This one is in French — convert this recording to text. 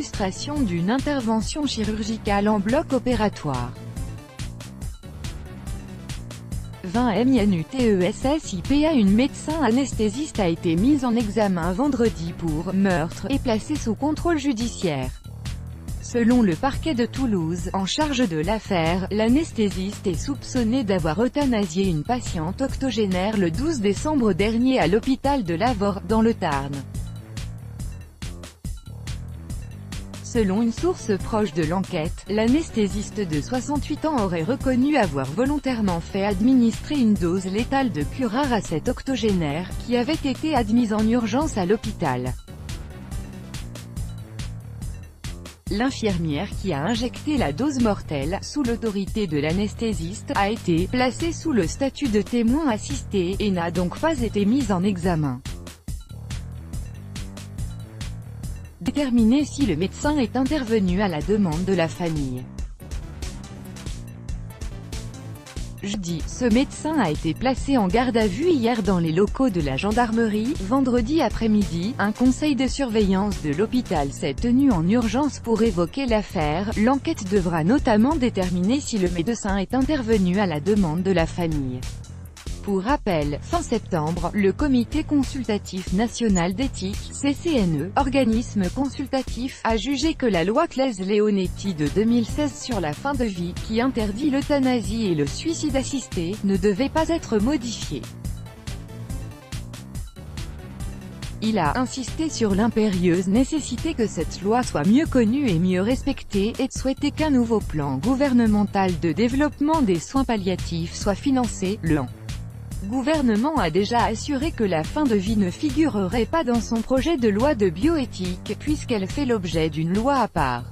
illustration d'une intervention chirurgicale en bloc opératoire. 20 minutessIPA. Une médecin anesthésiste a été mise en examen vendredi pour meurtre et placée sous contrôle judiciaire. Selon le parquet de Toulouse, en charge de l'affaire, l'anesthésiste est soupçonnée d'avoir euthanasié une patiente octogénaire le 12 décembre dernier à l'hôpital de Lavore, dans le Tarn. Selon une source proche de l'enquête, l'anesthésiste de 68 ans aurait reconnu avoir volontairement fait administrer une dose létale de curare à cette octogénaire, qui avait été admise en urgence à l'hôpital. L'infirmière qui a injecté la dose mortelle, sous l'autorité de l'anesthésiste, a été placée sous le statut de témoin assisté, et n'a donc pas été mise en examen. Déterminer si le médecin est intervenu à la demande de la famille. Jeudi, ce médecin a été placé en garde à vue hier dans les locaux de la gendarmerie. Vendredi après-midi, un conseil de surveillance de l'hôpital s'est tenu en urgence pour évoquer l'affaire. L'enquête devra notamment déterminer si le médecin est intervenu à la demande de la famille. Pour rappel, fin septembre, le Comité consultatif national d'éthique, CCNE, organisme consultatif, a jugé que la loi Claes-Leonetti de 2016 sur la fin de vie, qui interdit l'euthanasie et le suicide assisté, ne devait pas être modifiée. Il a insisté sur l'impérieuse nécessité que cette loi soit mieux connue et mieux respectée, et souhaité qu'un nouveau plan gouvernemental de développement des soins palliatifs soit financé. Le gouvernement a déjà assuré que la fin de vie ne figurerait pas dans son projet de loi de bioéthique, puisqu'elle fait l'objet d'une loi à part.